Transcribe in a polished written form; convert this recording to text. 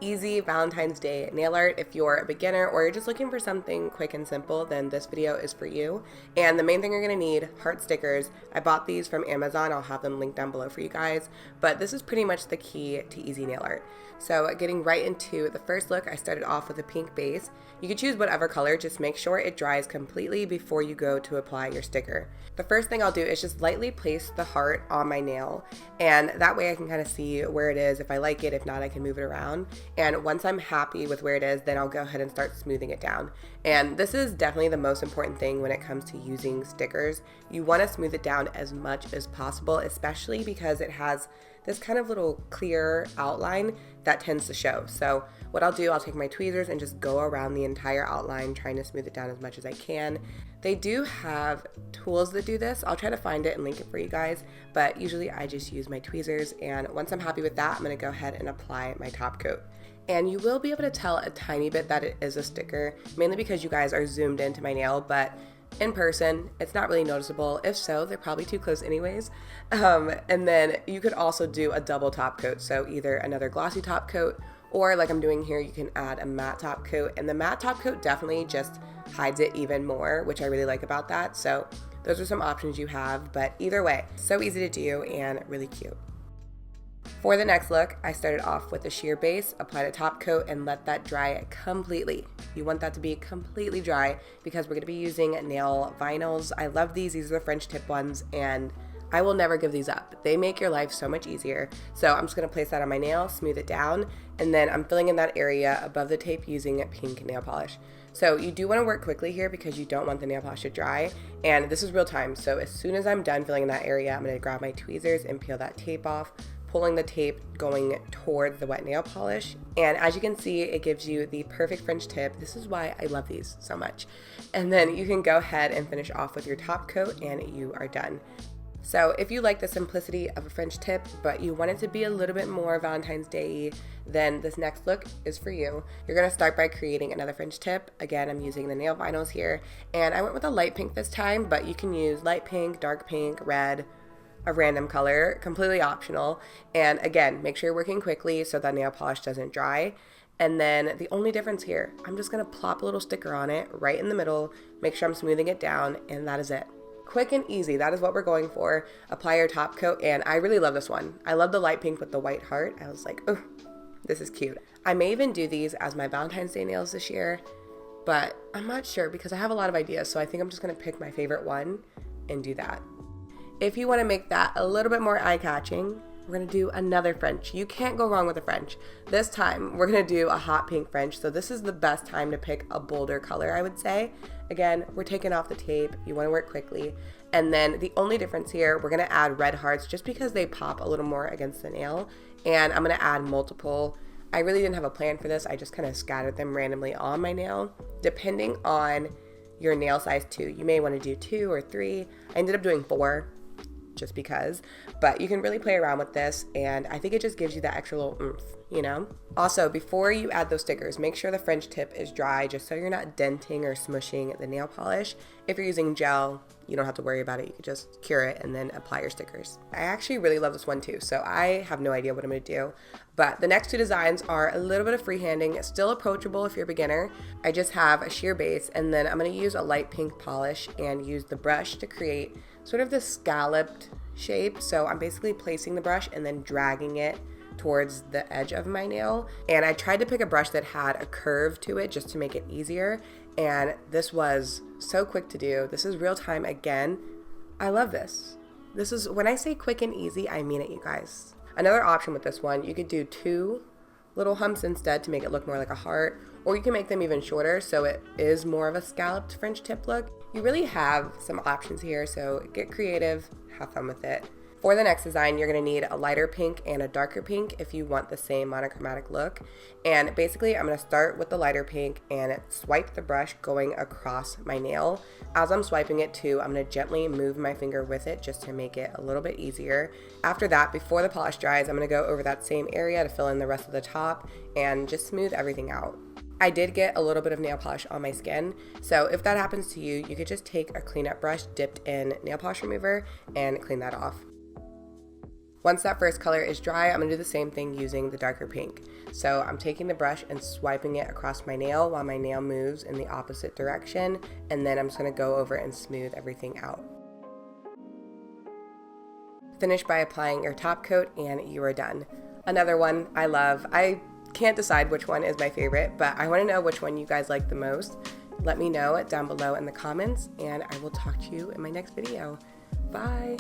easy Valentine's Day nail art. If you're a beginner or you're just looking for something quick and simple, then this video is for you. And the main thing you're gonna need, heart stickers. I bought these from Amazon. I'll have them linked down below for you guys. But this is pretty much the key to easy nail art. So getting right into the first look, I started off with a pink base. You can choose whatever color, just make sure it dries completely before you go to apply your sticker. The first thing I'll do is just lightly place the heart on my nail, and that way I can kind of see where it is. If I like it, if not, I can move it around. And once I'm happy with where it is, then I'll go ahead and start smoothing it down. And this is definitely the most important thing when it comes to using stickers. You want to smooth it down as much as possible, especially because it has this kind of little clear outline that tends to show. So what I'll do, I'll take my tweezers and just go around the entire outline, trying to smooth it down as much as I can. They do have tools that do this. I'll try to find it and link it for you guys, but usually I just use my tweezers, and once I'm happy with that, I'm gonna go ahead and apply my top coat. And you will be able to tell a tiny bit that it is a sticker, mainly because you guys are zoomed into my nail, but in person, it's not really noticeable. If so, they're probably too close anyways. And then you could also do a double top coat. So either another glossy top coat, or like I'm doing here, you can add a matte top coat. And the matte top coat definitely just hides it even more, which I really like about that. So those are some options you have, but either way, so easy to do and really cute. For the next look, I started off with a sheer base, applied a top coat, and let that dry completely. You want that to be completely dry because we're going to be using nail vinyls. I love these. These are the French tip ones, and I will never give these up. They make your life so much easier. So I'm just going to place that on my nail, smooth it down, and then I'm filling in that area above the tape using pink nail polish. So you do want to work quickly here because you don't want the nail polish to dry, and this is real time. So as soon as I'm done filling in that area, I'm going to grab my tweezers and peel that tape off, pulling the tape going towards the wet nail polish. And as you can see, it gives you the perfect French tip. This is why I love these so much. And then you can go ahead and finish off with your top coat and you are done. So if you like the simplicity of a French tip, but you want it to be a little bit more Valentine's Day-y, then this next look is for you. You're gonna start by creating another French tip. Again, I'm using the nail vinyls here, and I went with a light pink this time, but you can use light pink, dark pink, red, a random color, completely optional. And again, make sure you're working quickly so that nail polish doesn't dry. And then the only difference here, I'm just gonna plop a little sticker on it right in the middle, make sure I'm smoothing it down, and that is it. Quick and easy, that is what we're going for. Apply your top coat, and I really love this one. I love the light pink with the white heart. I was like, oh, this is cute. I may even do these as my Valentine's Day nails this year, but I'm not sure because I have a lot of ideas, so I think I'm just gonna pick my favorite one and do that. If you want to make that a little bit more eye-catching, we're going to do another French. You can't go wrong with a French. This time, we're going to do a hot pink French. So this is the best time to pick a bolder color, I would say. Again, we're taking off the tape. You want to work quickly. And then the only difference here, we're going to add red hearts just because they pop a little more against the nail. And I'm going to add multiple. I really didn't have a plan for this. I just kind of scattered them randomly on my nail. Depending on your nail size too, you may want to do 2 or 3. I ended up doing 4. Just because, but you can really play around with this, and I think it just gives you that extra little oomph, you know? Also, before you add those stickers, make sure the French tip is dry just so you're not denting or smushing the nail polish. If you're using gel, you don't have to worry about it. You can just cure it and then apply your stickers. I actually really love this one too, so I have no idea what I'm gonna do. But the next 2 designs are a little bit of freehanding, still approachable if you're a beginner. I just have a sheer base, and then I'm gonna use a light pink polish and use the brush to create sort of this scalloped shape. So I'm basically placing the brush and then dragging it towards the edge of my nail. And I tried to pick a brush that had a curve to it just to make it easier. And this was so quick to do. This is real time again. I love this. This is, when I say quick and easy, I mean it, you guys. Another option with this one, you could do 2 little humps instead to make it look more like a heart, or you can make them even shorter so it is more of a scalloped French tip look. You really have some options here, so get creative, have fun with it. For the next design, you're going to need a lighter pink and a darker pink if you want the same monochromatic look. And basically, I'm going to start with the lighter pink and swipe the brush going across my nail. As I'm swiping it too, I'm going to gently move my finger with it just to make it a little bit easier. After that, before the polish dries, I'm going to go over that same area to fill in the rest of the top and just smooth everything out. I did get a little bit of nail polish on my skin, so if that happens to you, you could just take a cleanup brush dipped in nail polish remover and clean that off. Once that first color is dry, I'm going to do the same thing using the darker pink. So I'm taking the brush and swiping it across my nail while my nail moves in the opposite direction, and then I'm just going to go over and smooth everything out. Finish by applying your top coat and you are done. Another one I love. I can't decide which one is my favorite, but I want to know which one you guys like the most. Let me know down below in the comments, and I will talk to you in my next video. Bye!